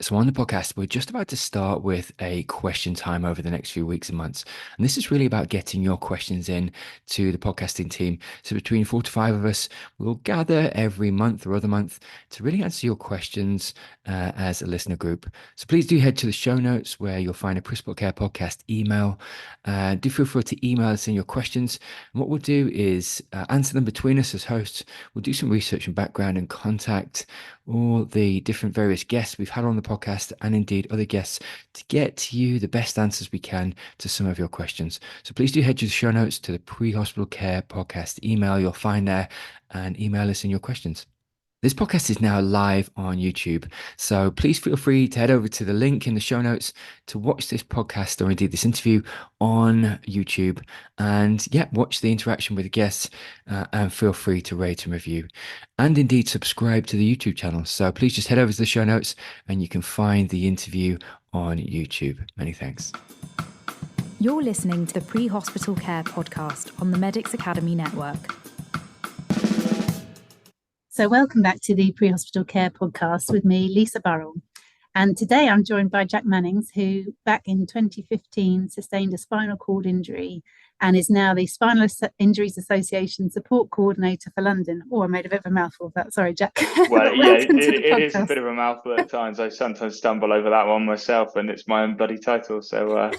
So, on the podcast, we're just about to start with a question time over the next few weeks and months. And this is really about getting your questions in to the podcasting team. So, between 4 to 5 of us, we'll gather every month or other month to really answer your questions as a listener group. So, please do head to the show notes where you'll find a Prehospital Care Podcast email. Do feel free to email us in your questions. And what we'll do is answer them between us as hosts. We'll do some research and background and contact all the different various guests we've had on the podcast and indeed other guests to get to you the best answers we can to some of your questions. So please do head to the show notes to the Prehospital Care Podcast email you'll find there and email us in your questions. This podcast is now live on YouTube, so please feel free to head over to the link in the show notes to watch this podcast or indeed this interview on YouTube. And yeah, watch the interaction with the guests and feel free to rate and review. And indeed subscribe to the YouTube channel. So please just head over to the show notes and you can find the interview on YouTube. Many thanks. You're listening to the Pre-Hospital Care Podcast on the Medics Academy Network. So welcome back to the Pre-Hospital Care Podcast with me, Lisa Burrell. And today I'm joined by Jack Mannings, who back in 2015 sustained a spinal cord injury and is now the Spinal Injuries Association support coordinator for London. Oh, I made a bit of a mouthful of that. Sorry, Jack. Well, yeah, it is a bit of a mouthful at times. I sometimes stumble over that one myself, and it's my own bloody title. So,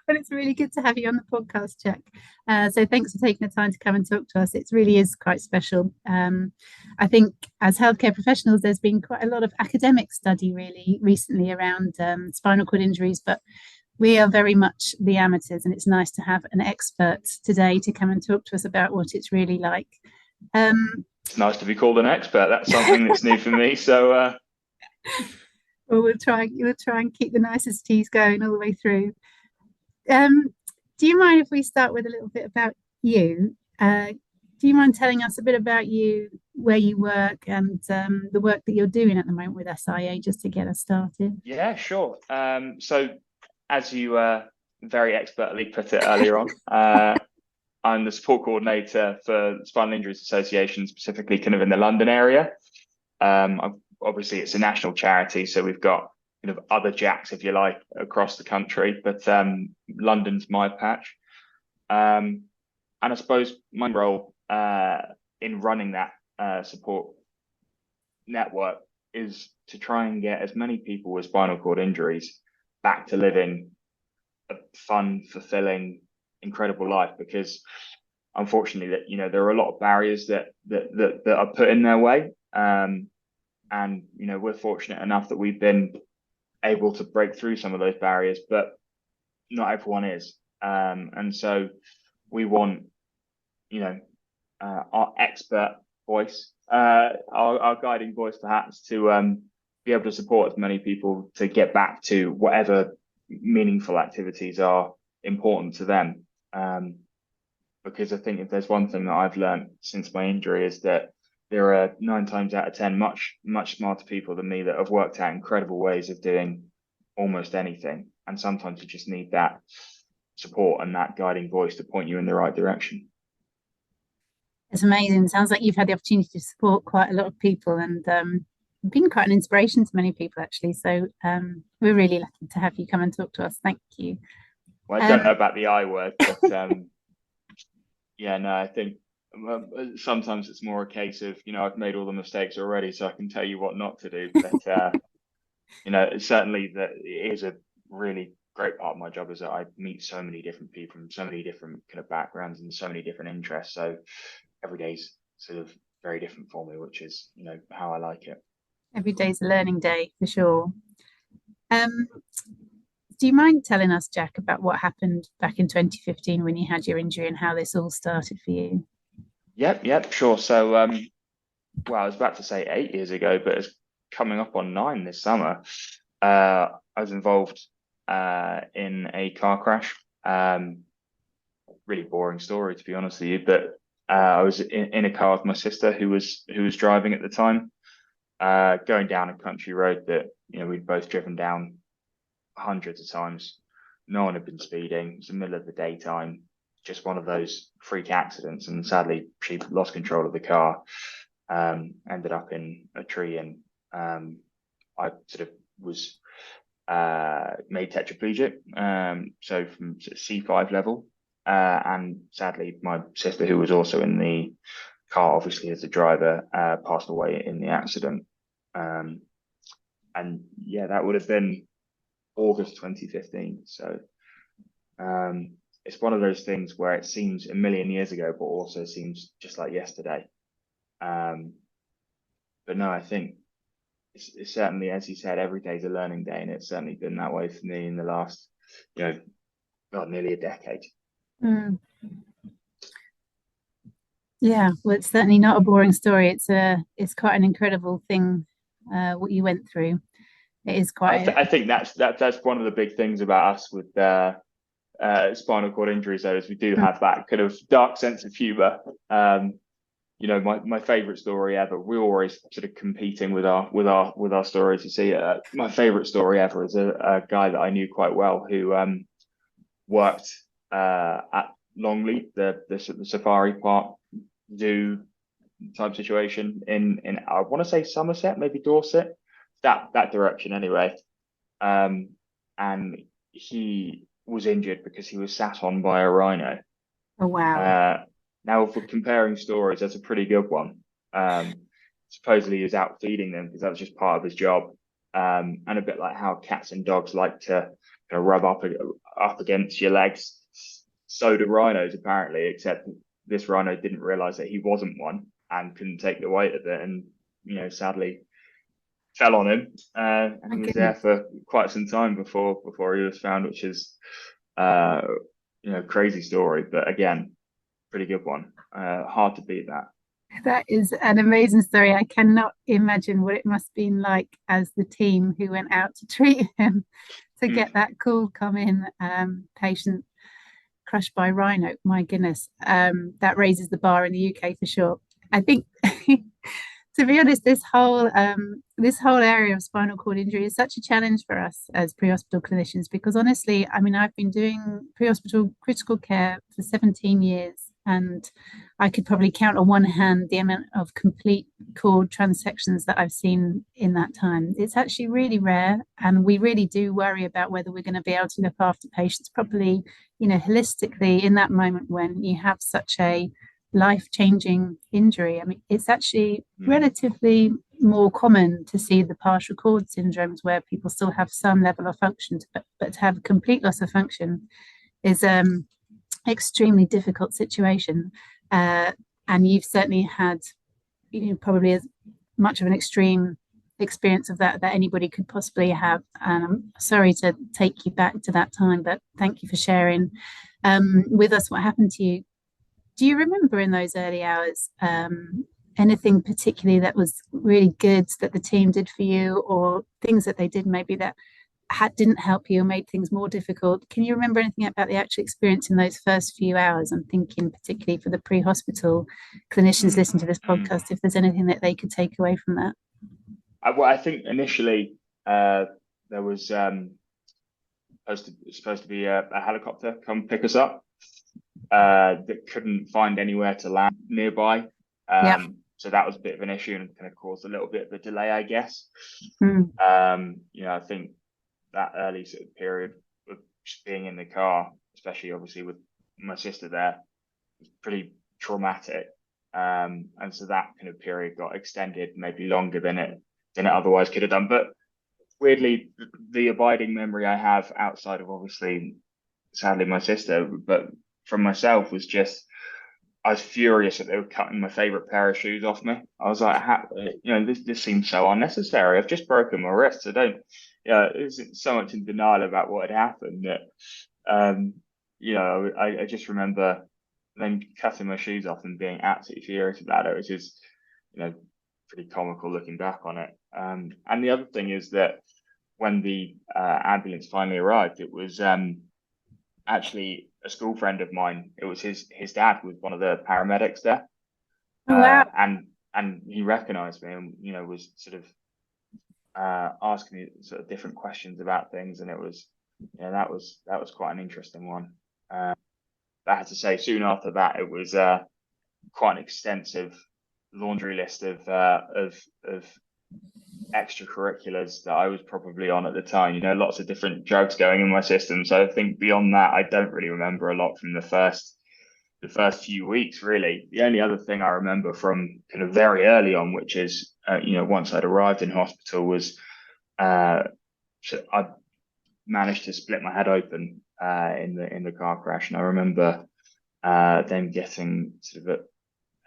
Well, it's really good to have you on the podcast, Jack. So thanks for taking the time to come and talk to us. It really is quite special. I think as healthcare professionals, there's been quite a lot of academic study really recently around spinal cord injuries, but we are very much the amateurs, and it's nice to have an expert today to come and talk to us about what it's really like. It's nice to be called an expert. That's something that's new for me. So, well, we'll try and keep the niceties going all the way through. Do you mind if we start with a little bit about you? Do you mind telling us a bit about you, where you work, and the work that you're doing at the moment with SIA, just to get us started? Yeah, sure. So, as you very expertly put it earlier on, I'm the support coordinator for Spinal Injuries Association, specifically kind of in the London area. Obviously, it's a national charity, so we've got kind of other Jacks, if you like, across the country, but London's my patch. And I suppose my role in running that support network is to try and get as many people with spinal cord injuries back to living a fun, fulfilling, incredible life, because unfortunately that there are a lot of barriers that are put in their way. And we're fortunate enough that we've been able to break through some of those barriers, but not everyone is. And so we want, our expert voice, our guiding voice perhaps, to be able to support as many people to get back to whatever meaningful activities are important to them. Because I think if there's one thing that I've learned since my injury is that there are 9 times out of 10 much smarter people than me that have worked out incredible ways of doing almost anything. And sometimes you just need that support and that guiding voice to point you in the right direction. It's amazing. It sounds like you've had the opportunity to support quite a lot of people and been quite an inspiration to many people, actually. So we're really lucky to have you come and talk to us. Thank you. Well, I don't know about the I word, but I think sometimes it's more a case of, I've made all the mistakes already, so I can tell you what not to do. But, certainly that it is a really great part of my job is that I meet so many different people from so many different kind of backgrounds and so many different interests. So every day's sort of very different for me, which is, how I like it. Every day's a learning day for sure. Do you mind telling us, Jack, about what happened back in 2015 when you had your injury and how this all started for you? Yep, sure. So, I was about to say 8 years ago, but it's coming up on 9 this summer. I was involved in a car crash. Really boring story, to be honest with you, but I was in a car with my sister who was driving at the time, going down a country road that we'd both driven down hundreds of times. No one had been speeding. It was the middle of the daytime, just one of those freak accidents, and sadly she lost control of the car, ended up in a tree, and I sort of was made tetraplegic, so from C5 level, and sadly my sister, who was also in the car obviously as a driver, passed away in the accident. And yeah, that would have been August 2015. So it's one of those things where it seems a million years ago, but also seems just like yesterday. But no, I think it's certainly, as you said, every day's a learning day, and it's certainly been that way for me in the last, nearly a decade. Mm. Yeah, well, it's certainly not a boring story. It's quite an incredible thing, what you went through. It is quite. I think that's one of the big things about us with spinal cord injuries, though, is we do have that kind of dark sense of humor. My favorite story ever. We're always sort of competing with our stories. You see, my favorite story ever is a guy that I knew quite well who worked at Longley, the safari park zoo type situation in I want to say Somerset, maybe Dorset, that direction anyway. And he was injured because he was sat on by a rhino. Oh wow. Now, if we're comparing stories, that's a pretty good one. Supposedly he was out feeding them because that was just part of his job. And a bit like how cats and dogs like to rub up against your legs, so do rhinos apparently, except this rhino didn't realize that he wasn't one and couldn't take the weight of it, and sadly fell on him, and he was there for quite some time before he was found, which is crazy story, but again, pretty good one. Hard to beat that. That is an amazing story. I cannot imagine what it must have been like as the team who went out to treat him to get that call come in, patient crushed by rhino. My goodness, that raises the bar in the UK for sure. I think to be honest, this whole area of spinal cord injury is such a challenge for us as pre-hospital clinicians, because honestly, I mean, I've been doing pre-hospital critical care for 17 years, and I could probably count on one hand the amount of complete cord transections that I've seen in that time. It's actually really rare, and we really do worry about whether we're going to be able to look after patients properly, holistically in that moment when you have such a life-changing injury. I mean, it's actually relatively more common to see the partial cord syndromes where people still have some level of function, but to have a complete loss of function is extremely difficult situation. And you've certainly had, probably as much of an extreme experience of that anybody could possibly have. And I'm sorry to take you back to that time, but thank you for sharing with us what happened to you. Do you remember in those early hours anything particularly that was really good that the team did for you, or things that they did maybe that didn't help you or made things more difficult? Can you remember anything about the actual experience in those first few hours? I'm thinking particularly for the pre-hospital clinicians listening to this podcast, if there's anything that they could take away from that. I think initially there was supposed to be a helicopter come pick us up. That couldn't find anywhere to land nearby. So that was a bit of an issue and kind of caused a little bit of a delay, I guess. I think that early sort of period of just being in the car, especially obviously with my sister there, was pretty traumatic. And so that kind of period got extended maybe longer than it otherwise could have done. But weirdly, the abiding memory I have outside of obviously, sadly, my sister, but from myself, was just I was furious that they were cutting my favorite pair of shoes off me. I was like, this seems so unnecessary. I've just broken my wrist. I don't, it's so much in denial about what had happened that, I just remember them cutting my shoes off and being absolutely furious about it, which is, pretty comical looking back on it. And the other thing is that when the ambulance finally arrived, it was actually a school friend of mine. It was his dad was one of the paramedics there. Oh, wow. And he recognized me and was sort of asking me sort of different questions about things, and it was that was quite an interesting one. I had to say, soon after that, it was quite an extensive laundry list of extracurriculars that I was probably on at the time. Lots of different drugs going in my system. So I think beyond that, I don't really remember a lot from the first few weeks, really. The only other thing I remember from kind of very early on, which is, once I'd arrived in hospital, was so I managed to split my head open in the car crash, and I remember them getting sort of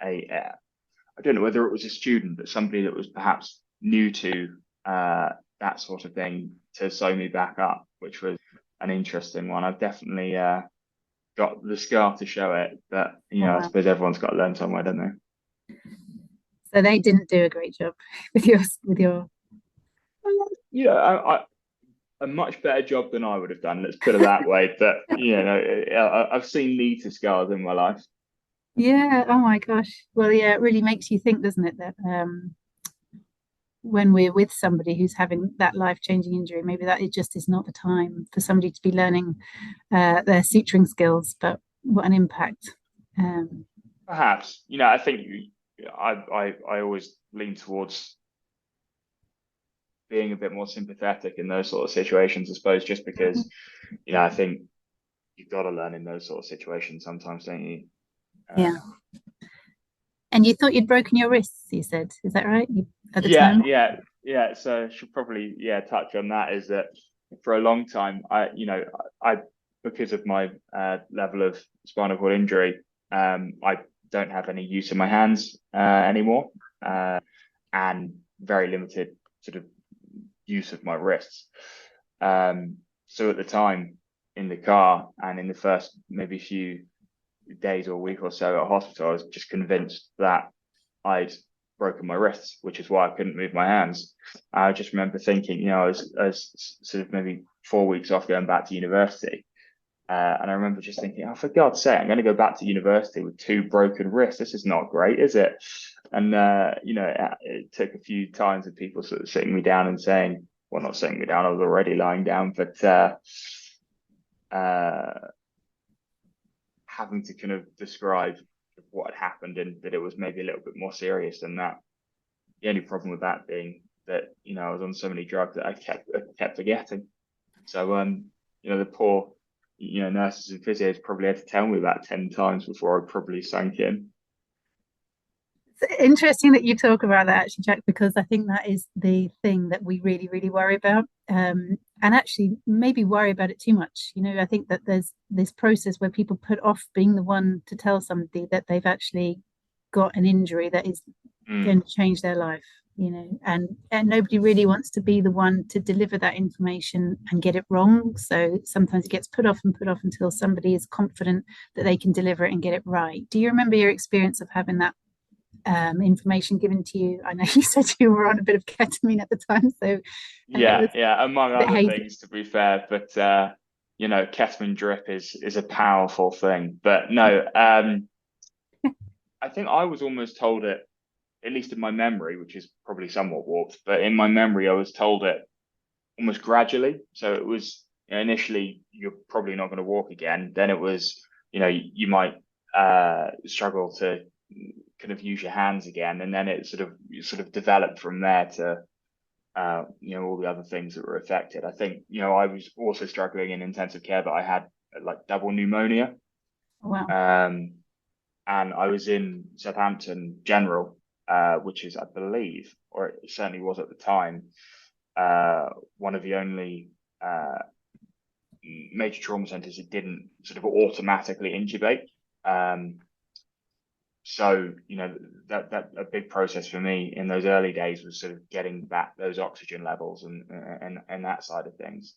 I don't know whether it was a student, but somebody that was perhaps new to that sort of thing, to sew me back up, which was an interesting one. I've definitely got the scar to show it, but I suppose everyone's got to learn somewhere, don't they? So they didn't do a great job with your. A much better job than I would have done. Let's put it that way. But I've seen neater scars in my life. Yeah. Oh my gosh. Well, yeah, it really makes you think, doesn't it, that when we're with somebody who's having that life-changing injury, maybe that it just is not the time for somebody to be learning their suturing skills. But what an impact. Perhaps, I think I always lean towards being a bit more sympathetic in those sort of situations, I suppose, just because, I think you've got to learn in those sort of situations sometimes, don't you? Yeah. And you thought you'd broken your wrists, you said. Is that right? At the Yeah, time? yeah. So I should probably, touch on that, is that for a long time, I because of my level of spinal cord injury, I don't have any use of my hands anymore, and very limited sort of use of my wrists. So at the time, in the car and in the first maybe few days or week or so at hospital, I was just convinced that I'd broken my wrists, which is why I couldn't move my hands. I just remember thinking, I was sort of maybe 4 weeks off going back to university. And I remember just thinking, oh, for God's sake, I'm going to go back to university with 2 broken wrists. This is not great, is it? And, it took a few times of people sort of sitting me down and saying, well, not sitting me down, I was already lying down, but having to kind of describe what had happened, and that it was maybe a little bit more serious than that. The only problem with that being that, I was on so many drugs that I kept forgetting. So, the poor, nurses and physios probably had to tell me about 10 times before I probably sank in. It's interesting that you talk about that, actually, Jack, because I think that is the thing that we really, really worry about. And actually maybe worry about it too much. I think that there's this process where people put off being the one to tell somebody that they've actually got an injury that is going to change their life, and nobody really wants to be the one to deliver that information and get it wrong. So sometimes it gets put off until somebody is confident that they can deliver it and get it right. Do you remember your experience of having that information given to you? I know you said you were on a bit of ketamine at the time, so among other things, to be fair. But ketamine drip is a powerful thing. But no, I think I was almost told it, at least in my memory, which is probably somewhat warped, but in my memory, I was told it almost gradually. So it was, initially, you're probably not going to walk again. Then it was, you might struggle to kind of use your hands again, and then it sort of developed from there to all the other things that were affected. I think, I was also struggling in intensive care, but I had like double pneumonia. Wow. And I was in Southampton General, which is, I believe, or it certainly was at the time, one of the only major trauma centres that didn't sort of automatically intubate. So, that a big process for me in those early days was sort of getting back those oxygen levels and that side of things.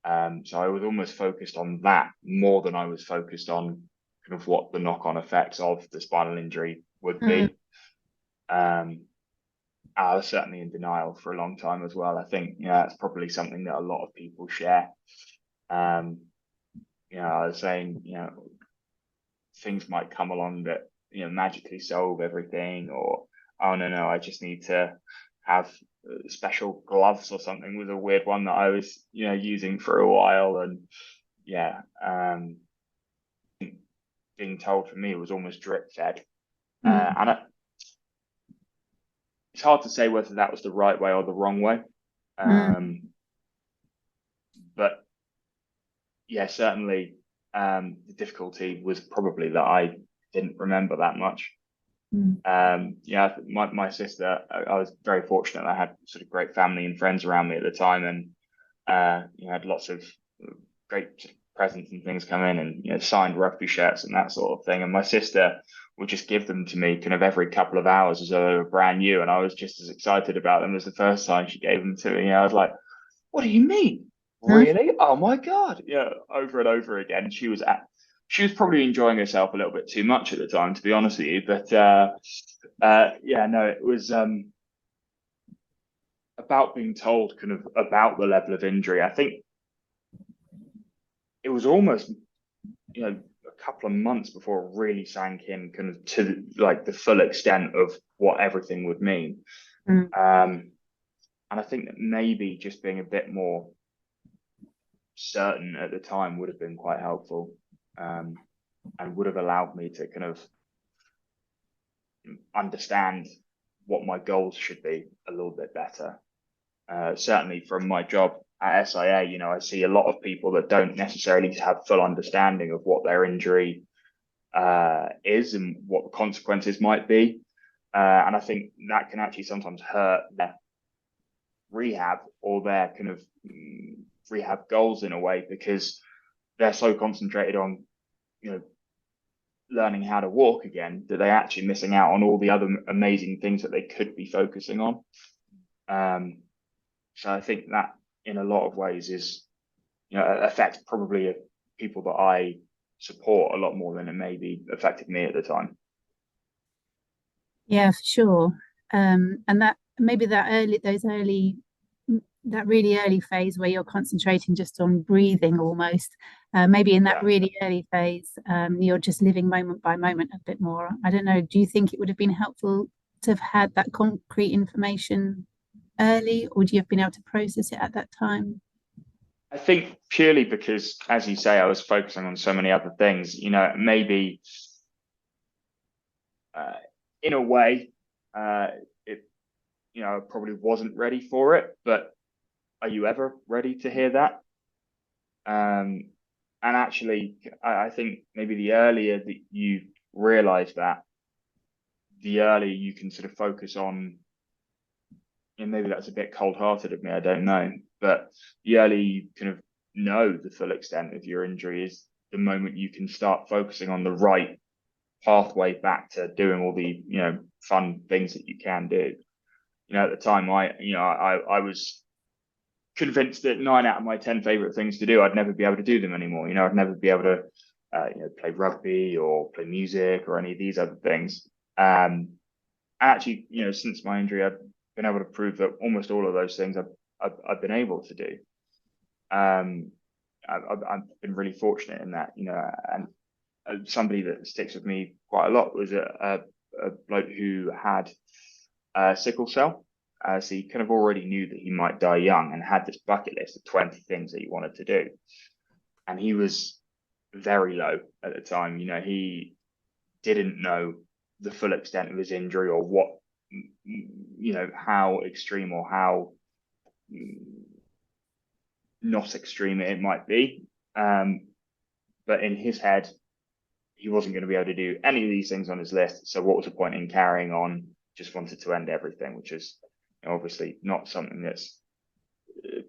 So I was almost focused on that more than I was focused on kind of what the knock-on effects of the spinal injury would be. I was certainly in denial for a long time as well. I think, that's probably something that a lot of people share. I was saying, things might come along that, magically solve everything, or, oh, no, I just need to have special gloves or something, was a weird one that I was, using for a while. And being told for me, it was almost drip fed. And it's hard to say whether that was the right way or the wrong way. But yeah, certainly the difficulty was probably that I didn't remember that much. Yeah, my sister, I was very fortunate. I had sort of great family and friends around me at the time, and had lots of great presents and things come in, and signed rugby shirts and that sort of thing. And my sister would just give them to me kind of every couple of hours as though they were brand new, and I was just as excited about them as the first time she gave them to me. I was like, "What do you mean? Really? Oh my God!" Over and over again. She was probably enjoying herself a little bit too much at the time, to be honest with you. But it was about being told kind of about the level of injury. I think it was almost, a couple of months before it really sank in kind of to like the full extent of what everything would mean. And I think that maybe just being a bit more certain at the time would have been quite helpful, and would have allowed me to kind of understand what my goals should be a little bit better. Certainly from my job at SIA, I see a lot of people that don't necessarily have full understanding of what their injury is and what the consequences might be. And I think that can actually sometimes hurt their rehab or their kind of rehab goals in a way, because they're so concentrated on, learning how to walk again, that they're actually missing out on all the other amazing things that they could be focusing on. So I think that in a lot of ways is, affects probably people that I support a lot more than it maybe affected me at the time. Yeah, for sure. And that maybe that really early phase where you're concentrating just on breathing almost, maybe in that really early phase, you're just living moment by moment a bit more. I don't know, do you think it would have been helpful to have had that concrete information early, or would you have been able to process it at that time? I think purely because, as you say, I was focusing on so many other things, maybe in a way, it, I probably wasn't ready for it, but are you ever ready to hear that? And actually, I think maybe the earlier that you realize that, the earlier you can sort of focus on, and maybe that's a bit cold-hearted of me, I don't know, but the earlier you kind of know the full extent of your injury is the moment you can start focusing on the right pathway back to doing all the, fun things that you can do. At the time, I was convinced that 9 out of my 10 favorite things to do, I'd never be able to do them anymore. I'd never be able to, play rugby or play music or any of these other things. Actually, since my injury, I've been able to prove that almost all of those things I've been able to do. I've been really fortunate in that, and somebody that sticks with me quite a lot was a bloke who had sickle cell. So he kind of already knew that he might die young and had this bucket list of 20 things that he wanted to do. And he was very low at the time. He didn't know the full extent of his injury or what, how extreme or how not extreme it might be. But in his head, he wasn't going to be able to do any of these things on his list. So what was the point in carrying on? Just wanted to end everything, which is obviously not something that's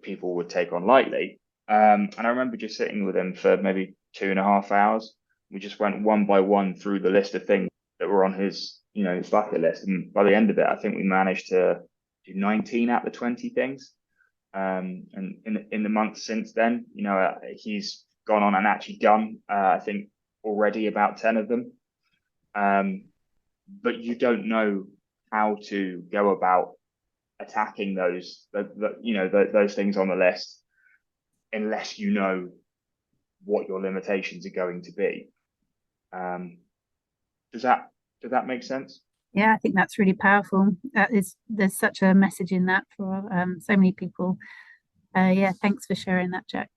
people would take on lightly. And I remember just sitting with him for maybe 2.5 hours. We just went one by one through the list of things that were on his, his bucket list. And by the end of it, I think we managed to do 19 out of the 20 things. And in the months since then, he's gone on and actually done, I think, already about 10 of them. But you don't know how to go about attacking those things on the list unless you know what your limitations are going to be. Does that make sense? Yeah, I think that's really powerful. There's such a message in that for so many people. Thanks for sharing that, Jack.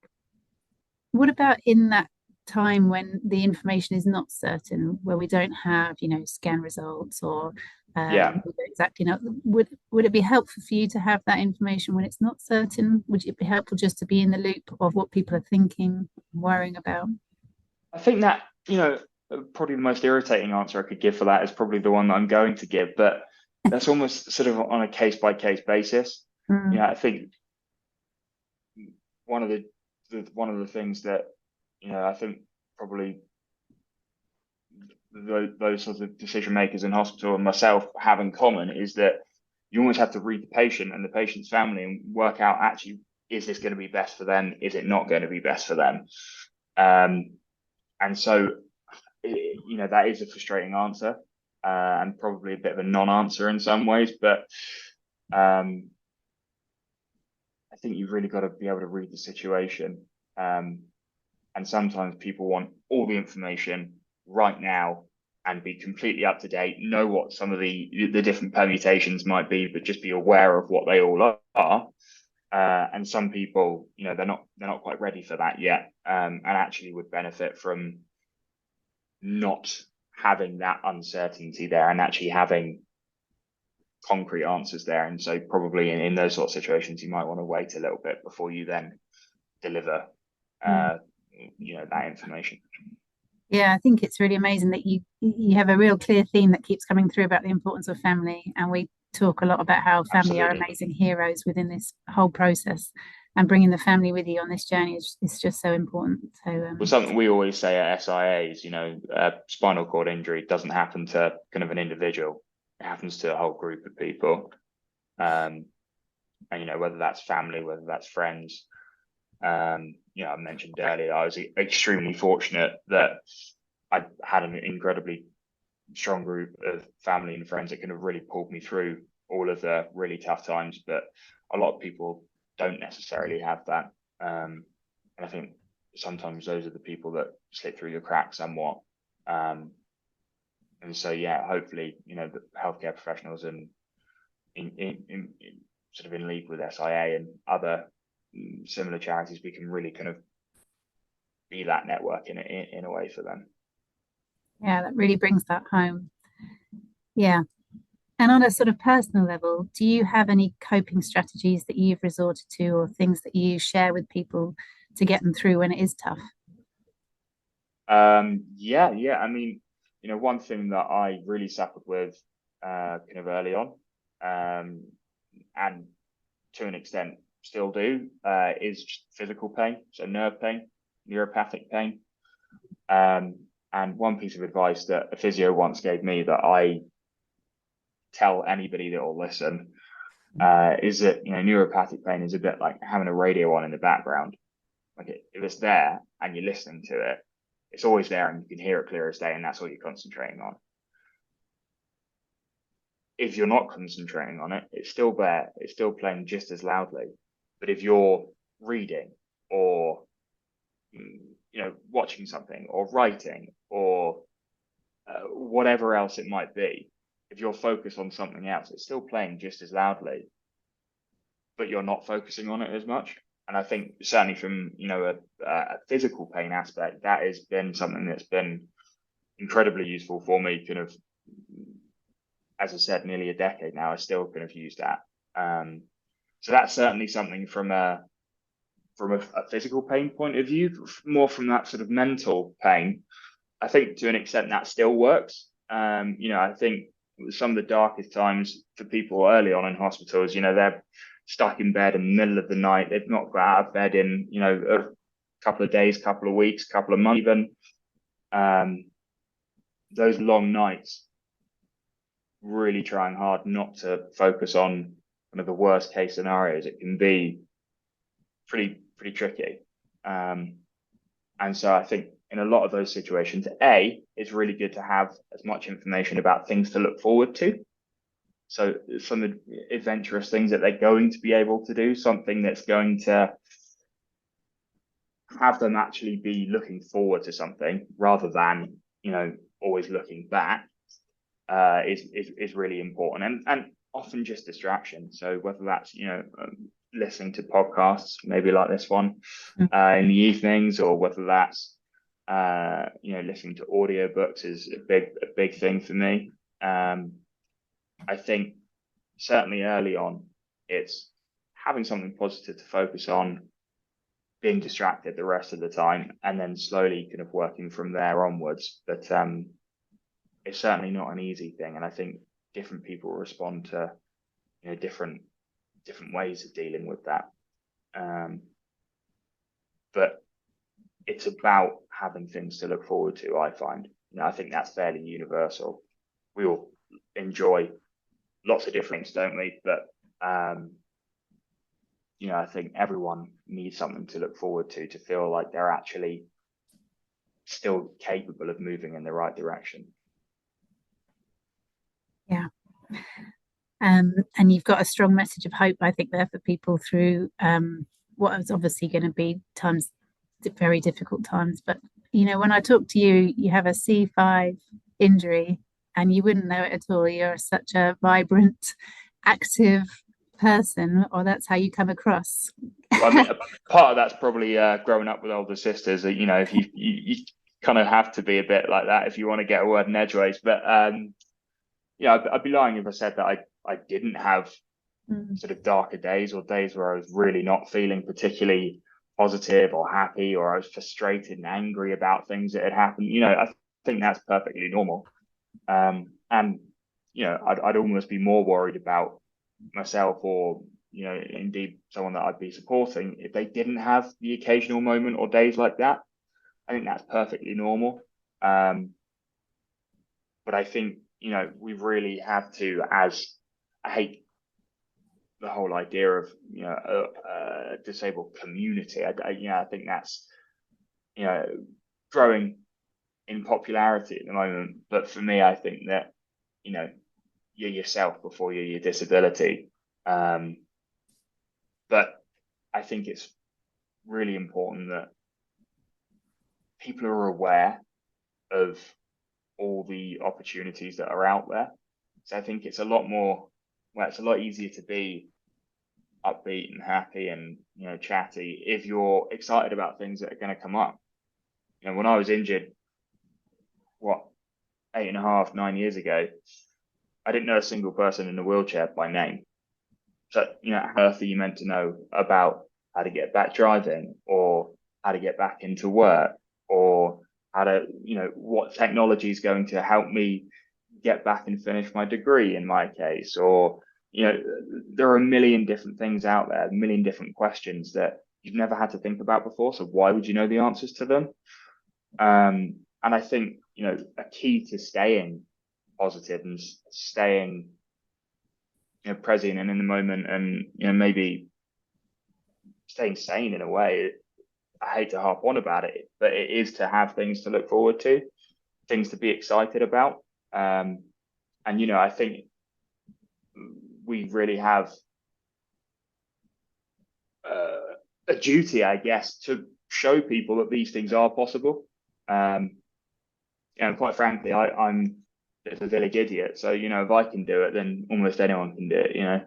What about in that time when the information is not certain, where we don't have, scan results, or we don't exactly know, would it be helpful for you to have that information when it's not certain? Would it be helpful just to be in the loop of what people are thinking, worrying about? I think that, probably the most irritating answer I could give for that is probably the one that I'm going to give, but that's almost sort of on a case by case basis. I think one of the things that, I think probably those sorts of decision makers in hospital and myself have in common is that you always have to read the patient and the patient's family and work out, actually, is this going to be best for them? Is it not going to be best for them? And so, that is a frustrating answer, and probably a bit of a non-answer in some ways, but I think you've really got to be able to read the situation. And sometimes people want all the information right now and be completely up to date, know what some of the different permutations might be, but just be aware of what they all are. And some people, they're not quite ready for that yet, and actually would benefit from not having that uncertainty there and actually having concrete answers there. And so probably in those sort of situations, you might want to wait a little bit before you then deliver that information. Yeah, I think it's really amazing that you have a real clear theme that keeps coming through about the importance of family, and we talk a lot about how family are amazing heroes within this whole process, and bringing the family with you on this journey is just so important. So well, something we always say at SIAs, spinal cord injury doesn't happen to kind of an individual, it happens to a whole group of people, and whether that's family, whether that's friends. I mentioned earlier, I was extremely fortunate that I had an incredibly strong group of family and friends that kind of really pulled me through all of the really tough times, but a lot of people don't necessarily have that. And I think sometimes those are the people that slip through the cracks somewhat. And so, hopefully, the healthcare professionals and in sort of in league with SIA and other similar charities, we can really kind of be that network in a way for them. Yeah, that really brings that home. Yeah. And on a sort of personal level, do you have any coping strategies that you've resorted to, or things that you share with people to get them through when it is tough? I mean, one thing that I really suffered with kind of early on, and to an extent still do, is physical pain, so nerve pain, neuropathic pain. And one piece of advice that a physio once gave me that I tell anybody that will listen is that neuropathic pain is a bit like having a radio on in the background. Like if it's there and you're listening to it, it's always there and you can hear it clear as day, and that's all you're concentrating on. If you're not concentrating on it, it's still there, it's still playing just as loudly. But if you're reading or watching something or writing or whatever else it might be, if you're focused on something else, it's still playing just as loudly, but you're not focusing on it as much. And I think certainly from a physical pain aspect, that has been something that's been incredibly useful for me. Kind of, as I said, nearly a decade now, I still kind of use that. So that's certainly something from a physical pain point of view. More from that sort of mental pain, I think to an extent that still works. I think some of the darkest times for people early on in hospitals, they're stuck in bed in the middle of the night. They've not got out of bed in, a couple of days, couple of weeks, couple of months even. Those long nights, really trying hard not to focus on one of the worst case scenarios. It can be pretty tricky. And so I think in a lot of those situations, it's really good to have as much information about things to look forward to. So some adventurous things that they're going to be able to do, something that's going to have them actually be looking forward to something rather than, always looking back, is really important. And often just distraction. So whether that's, listening to podcasts, maybe like this one, in the evenings, or whether that's Listening to audiobooks is a big thing for me. I think certainly early on, it's having something positive to focus on, being distracted the rest of the time, and then slowly kind of working from there onwards. But it's certainly not an easy thing, and I think different people respond to different ways of dealing with that. But it's about having things to look forward to. I find, I think that's fairly universal. We all enjoy lots of different things, don't we? But I think everyone needs something to look forward to feel like they're actually still capable of moving in the right direction. Yeah. And you've got a strong message of hope, I think, there for people through what is obviously going to be very difficult times. But, when I talk to you, you have a C5 injury and you wouldn't know it at all. You're such a vibrant, active person, or that's how you come across. Well, I mean, part of that's probably growing up with older sisters. If you kind of have to be a bit like that if you want to get a word in edgeways. But I'd be lying if I said that I didn't have sort of darker days or days where I was really not feeling particularly positive or happy, or I was frustrated and angry about things that had happened. I think that's perfectly normal. And I'd almost be more worried about myself, or indeed someone that I'd be supporting, if they didn't have the occasional moment or days like that. I think that's perfectly normal. But I think we really have to, as I hate the whole idea of a disabled community. I think that's growing in popularity at the moment. But for me, I think that you're yourself before you're your disability. But I think it's really important that people are aware of all the opportunities that are out there. So I think it's a lot easier to be upbeat and happy and chatty if you're excited about things that are going to come up. When I was injured, 8.5, 9 years ago, I didn't know a single person in a wheelchair by name. So how on earth are you meant to know about how to get back driving, or how to get back into work, or how to what technology is going to help me get back and finish my degree in my case, or there are a million different things out there, a million different questions that you've never had to think about before. So why would you know the answers to them? And I think a key to staying positive and staying present and in the moment, and maybe staying sane in a way. I hate to harp on about it, but it is to have things to look forward to, things to be excited about. And I think we really have a duty, I guess, to show people that these things are possible. And quite frankly, I'm a village idiot. So, if I can do it, then almost anyone can do it,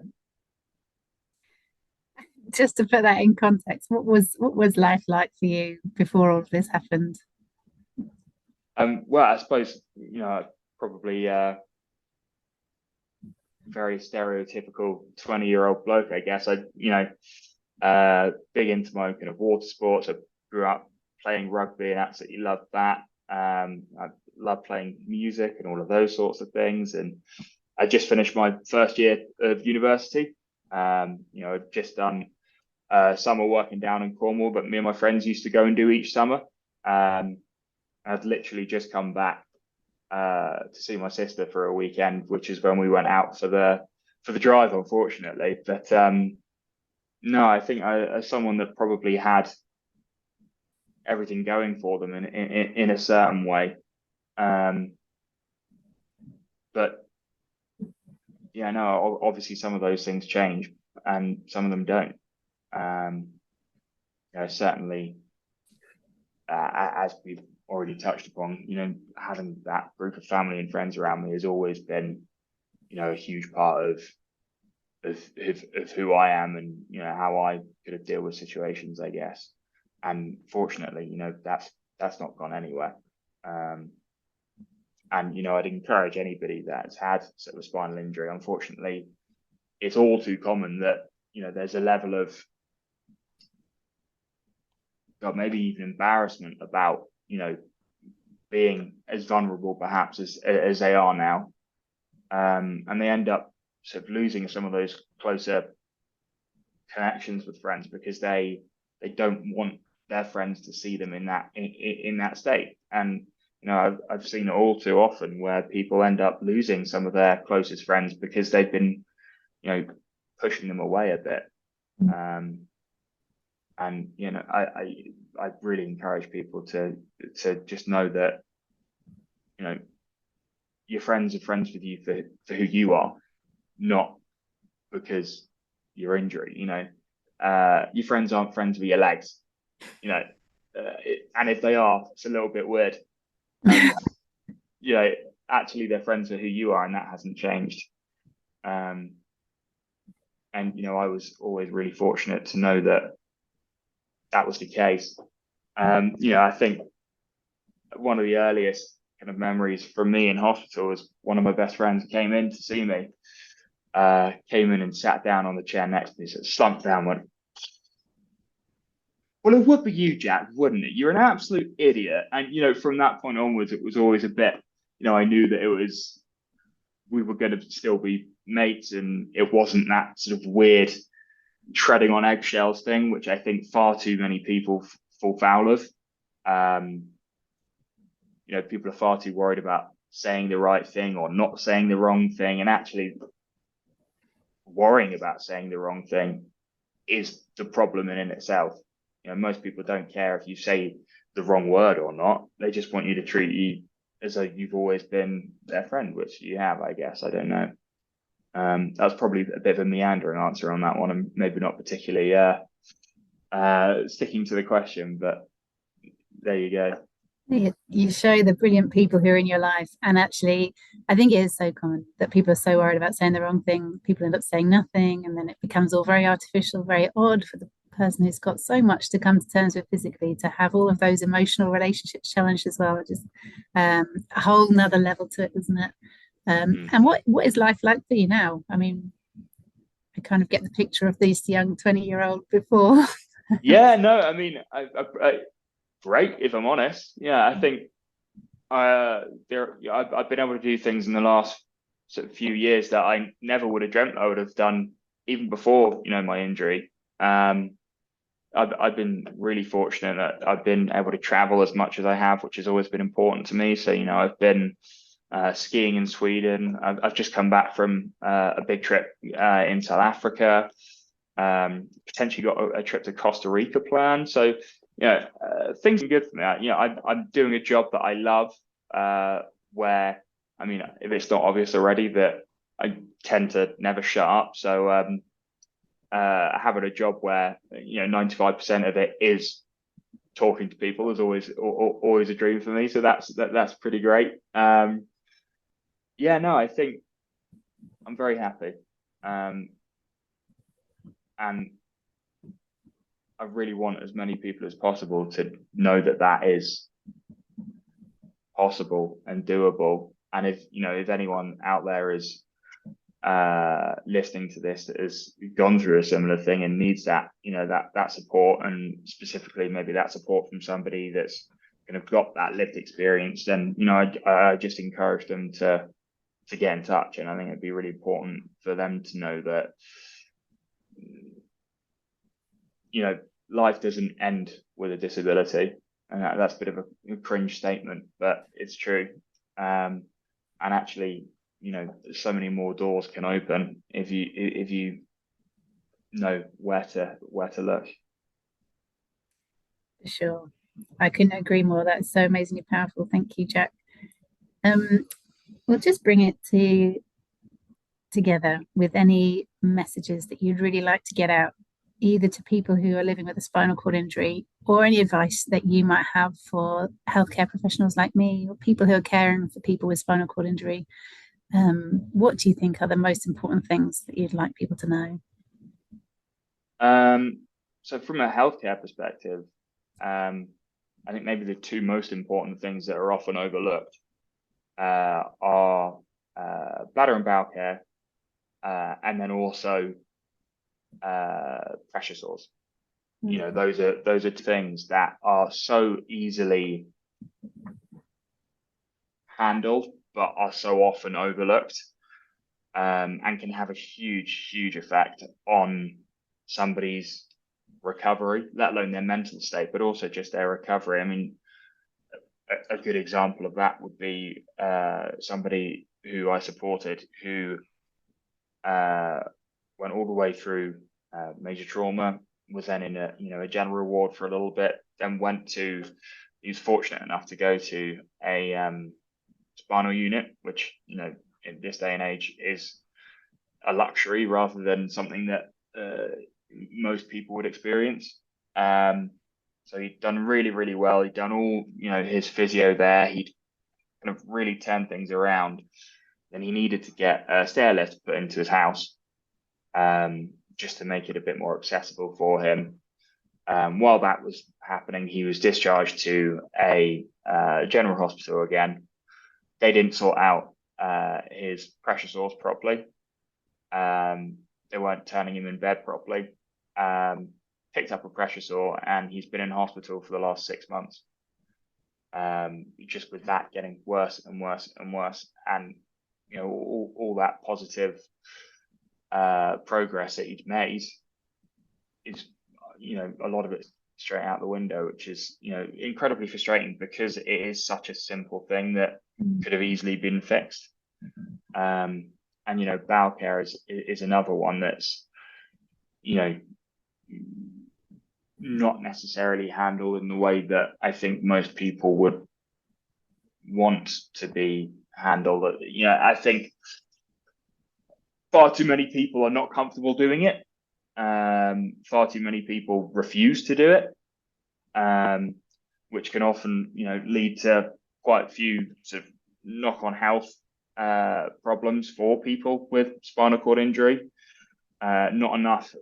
Just to put that in context, what was life like for you before all of this happened? Well, I suppose, probably very stereotypical 20-year-old bloke, I guess. Big into my own kind of water sports. I grew up playing rugby and absolutely loved that. I love playing music and all of those sorts of things. And I just finished my first year of university. I'd just done summer working down in Cornwall, but me and my friends used to go and do each summer. I'd literally just come back to see my sister for a weekend, which is when we went out for the drive, unfortunately. But no, I think as someone that probably had everything going for them in a certain way, but yeah, no, obviously some of those things change and some of them don't. Certainly, as we've already touched upon, having that group of family and friends around me has always been, a huge part of who I am and, how I could deal with situations, I guess. And fortunately, that's that's not gone anywhere. And, I'd encourage anybody that's had sort of a spinal injury. Unfortunately, it's all too common that, there's a level of, God, maybe even embarrassment about, being as vulnerable perhaps as they are now. And they end up sort of losing some of those closer connections with friends because they don't want their friends to see them in that state. And I've seen it all too often where people end up losing some of their closest friends because they've been pushing them away a bit. And I really encourage people to just know that your friends are friends with you for who you are, not because your injury. Your friends aren't friends with your legs. And if they are, it's a little bit weird. Actually they're friends with who you are, and that hasn't changed. And I was always really fortunate to know that was the case. I think one of the earliest kind of memories from me in hospital was one of my best friends came in to see me. Came in and sat down on the chair next to me, sort of slumped down, went, "Well, it would be you, Jack, wouldn't it? You're an absolute idiot." And, from that point onwards, it was always a bit, I knew that we were going to still be mates, and it wasn't that sort of weird treading on eggshells thing, which I think far too many people fall foul of. People are far too worried about saying the right thing or not saying the wrong thing, and actually worrying about saying the wrong thing is the problem in itself. Most people don't care if you say the wrong word or not. They just want you to treat you as though you've always been their friend, which you have, I guess. I don't know. That's probably a bit of a meandering answer on that one, and maybe not particularly sticking to the question, but there you go. You show the brilliant people who are in your life. And actually, I think it is so common that people are so worried about saying the wrong thing. People end up saying nothing, and then it becomes all very artificial, very odd for the person who's got so much to come to terms with physically to have all of those emotional relationships challenged as well. Just a whole nother level to it, isn't it? And what is life like for you now? I mean, I kind of get the picture of this young 20-year-old before. Yeah, no, I mean, I great, if I'm honest. Yeah, I think I've been able to do things in the last sort of few years that I never would have dreamt I would have done even before, my injury. I've been really fortunate that I've been able to travel as much as I have, which has always been important to me. So, I've been skiing in Sweden. I've just come back from a big trip in South Africa. Potentially got a trip to Costa Rica planned. So, things are good for me. I'm doing a job that I love, where, I mean, if it's not obvious already, that I tend to never shut up. So, having a job where 95% of it is talking to people is always a dream for me. So that's pretty great. I think I'm very happy, and I really want as many people as possible to know that is possible and doable. And if anyone out there is listening to this that has gone through a similar thing and needs that support, and specifically maybe that support from somebody that's kind of got that lived experience, then I just encourage them to get in touch. And I think it'd be really important for them to know that life doesn't end with a disability. And that's a bit of a cringe statement, but it's true. And actually, so many more doors can open if you know where to look. For sure. I couldn't agree more. That's so amazingly powerful. Thank you, Jack. We'll just bring it together with any messages that you'd really like to get out, either to people who are living with a spinal cord injury, or any advice that you might have for healthcare professionals like me, or people who are caring for people with spinal cord injury. What do you think are the most important things that you'd like people to know? So from a healthcare perspective, I think maybe the two most important things that are often overlooked are bladder and bowel care, and then also pressure sores. You know, those are things that are so easily handled, but are so often overlooked, and can have a huge effect on somebody's recovery, let alone their mental state, but also just their recovery. I mean, a good example of that would be somebody who I supported who went all the way through major trauma, was then in a general ward for a little bit, then he was fortunate enough to go to a spinal unit, which, in this day and age is a luxury rather than something that most people would experience. So he'd done really well. He'd done all, his physio there. He'd kind of really turned things around. Then he needed to get a stair lift put into his house, just to make it a bit more accessible for him. While that was happening, he was discharged to a general hospital again. They didn't sort out his pressure sores properly. They weren't turning him in bed properly. Picked up a pressure sore, and he's been in hospital for the last 6 months. Just with that getting worse and worse and worse, and all that positive progress that he'd made is, a lot of it straight out the window, which is, incredibly frustrating because it is such a simple thing that could have easily been fixed. And bowel care is another one that's, not necessarily handled in the way that I think most people would want to be handled. I think far too many people are not comfortable doing it. Far too many people refuse to do it, which can often, lead to quite a few sort of knock-on health problems for people with spinal cord injury. Not enough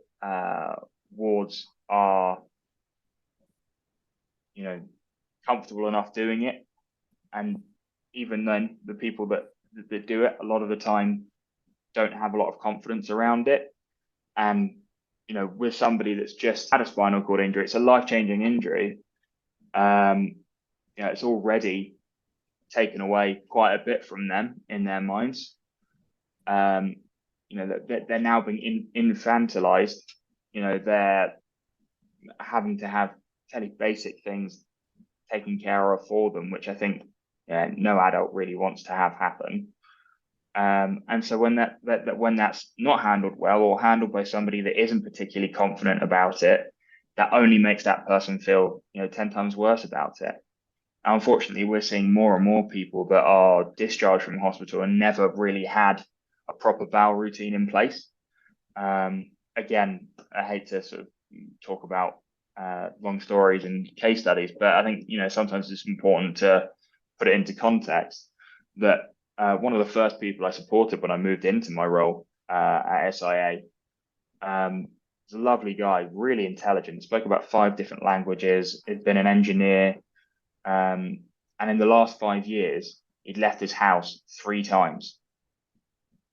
wards are, comfortable enough doing it, and even then, the people that do it a lot of the time don't have a lot of confidence around it. And with somebody that's just had a spinal cord injury, it's a life-changing injury. It's already taken away quite a bit from them in their minds. They're now being infantilized. They're having to have fairly basic things taken care of for them, which I think no adult really wants to have happen. And so when that's not handled well, or handled by somebody that isn't particularly confident about it, that only makes that person feel 10 times worse about it. And unfortunately, we're seeing more and more people that are discharged from hospital and never really had a proper bowel routine in place. Again, I hate to sort of talk about long stories and case studies, but I think sometimes it's important to put it into context that one of the first people I supported when I moved into my role at SIA was a lovely guy, really intelligent, spoke about 5 different languages, had been an engineer, and in the last 5 years, he'd left his house 3 times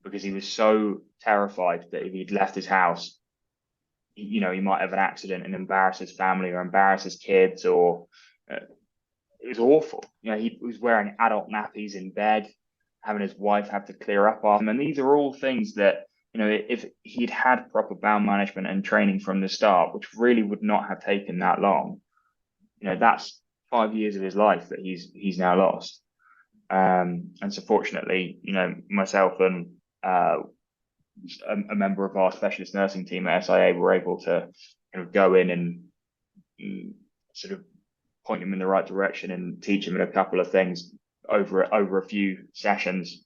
because he was so terrified that if he'd left his house, he might have an accident and embarrass his family or embarrass his kids, or it was awful. He was wearing adult nappies in bed, having his wife have to clear up after him. And these are all things that, if he'd had proper bowel management and training from the start, which really would not have taken that long, that's 5 years of his life that he's now lost. And so fortunately, myself and a member of our specialist nursing team at SIA were able to kind of go in and sort of point him in the right direction and teach him a couple of things over a few sessions.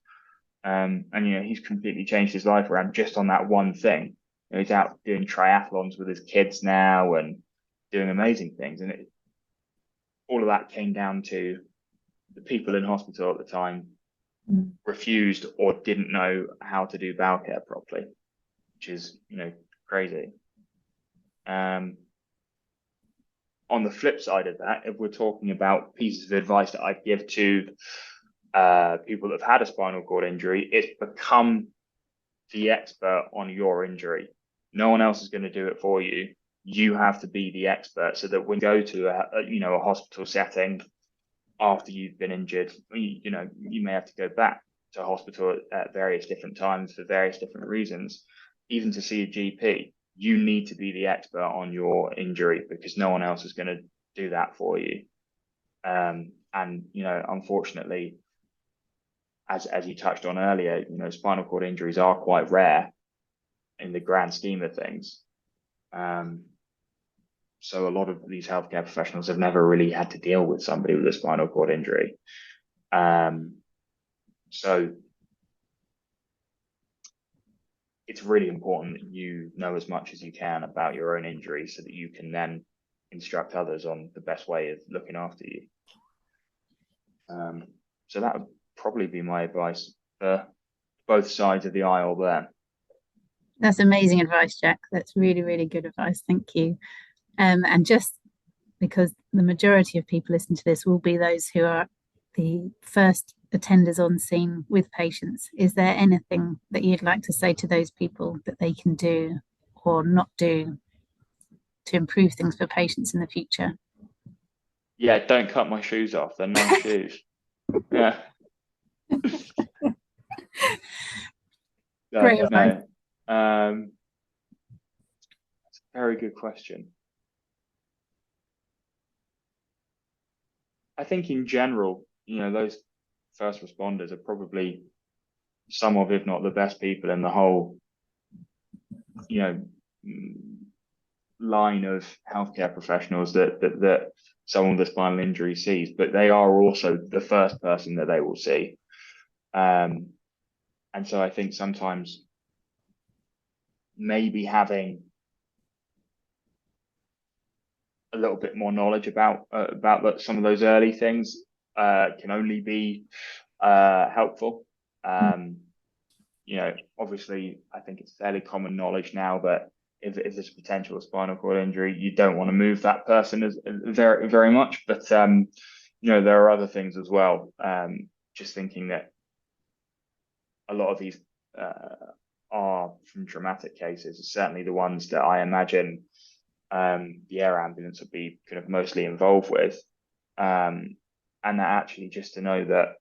And he's completely changed his life around just on that one thing. He's out doing triathlons with his kids now and doing amazing things. And all of that came down to the people in hospital at the time refused or didn't know how to do bowel care properly, which is crazy. On on the flip side of that, if we're talking about pieces of advice that I'd give to people that have had a spinal cord injury, it's become the expert on your injury. No one else is going to do it for you. You have to be the expert, so that when you go to a hospital setting after you've been injured, you may have to go back to hospital at various different times for various different reasons, even to see a GP. You need to be the expert on your injury, because no one else is going to do that for you. And unfortunately, as you touched on earlier, spinal cord injuries are quite rare in the grand scheme of things. So a lot of these healthcare professionals have never really had to deal with somebody with a spinal cord injury. So it's really important that you know as much as you can about your own injury, so that you can then instruct others on the best way of looking after you. So that would probably be my advice for both sides of the aisle there. That's amazing advice, Jack. That's really, really good advice. Thank you. And just because the majority of people listening to this will be those who are the first attenders on scene with patients, is there anything that you'd like to say to those people that they can do or not do to improve things for patients in the future? Yeah, don't cut my shoes off. They're nice shoes. Yeah. Great advice. That's a very good question. I think in general, those first responders are probably some of, if not the best people in the whole, line of healthcare professionals that someone with a spinal injury sees, but they are also the first person that they will see. And so I think sometimes maybe having a little bit more knowledge about some of those early things can only be helpful. Obviously, I think it's fairly common knowledge now that if there's a potential spinal cord injury, you don't want to move that person as very, very much. But there are other things as well. Just thinking that a lot of these are from traumatic cases, certainly the ones that I imagine the air ambulance would be kind of mostly involved with. And that actually, just to know that,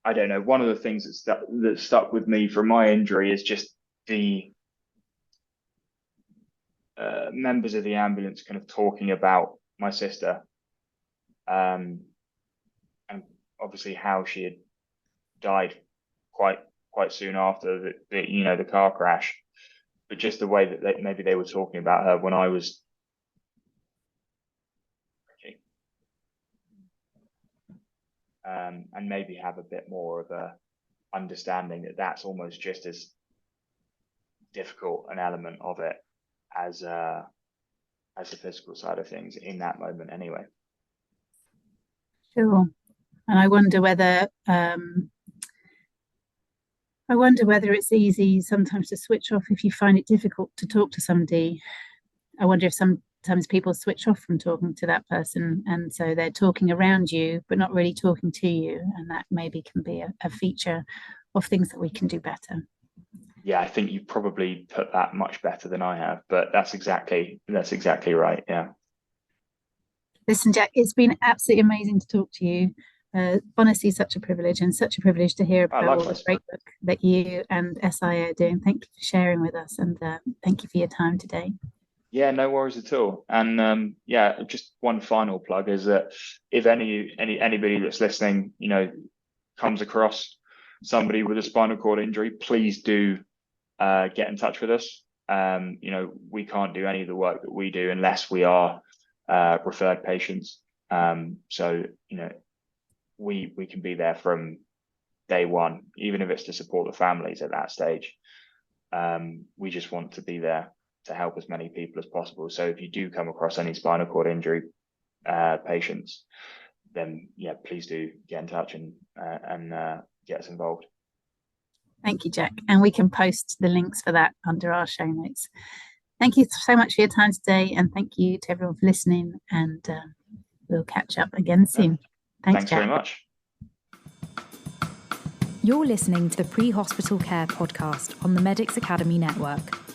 I don't know, one of the things that stuck with me from my injury is just the members of the ambulance kind of talking about my sister, and obviously how she had died quite soon after the car crash, but just the way that maybe they were talking about her when I was and maybe have a bit more of a understanding that that's almost just as difficult an element of it as the physical side of things in that moment anyway. Sure. And I wonder whether it's easy sometimes to switch off if you find it difficult to talk to somebody. I wonder if sometimes people switch off from talking to that person, and so they're talking around you but not really talking to you, and that maybe can be a feature of things that we can do better. Yeah, I think you probably put that much better than I have, but that's exactly right. Yeah. Listen, Jack, it's been absolutely amazing to talk to you. Honestly, such a privilege, and such a privilege to hear about all the great work that you and SIA are doing. Thank you for sharing with us, and thank you for your time today. Yeah, no worries at all. And just one final plug is that if anybody that's listening, comes across somebody with a spinal cord injury, please do get in touch with us. We can't do any of the work that we do unless we are referred patients. So we can be there from day one, even if it's to support the families at that stage. We just want to be there to help as many people as possible. So if you do come across any spinal cord injury patients, then please do get in touch and get us involved. Thank you, Jack. And we can post the links for that under our show notes. Thank you so much for your time today, and thank you to everyone for listening, and we'll catch up again soon. Thanks Jack. Very much. You're listening to the Pre-Hospital Care podcast on the Medics Academy Network.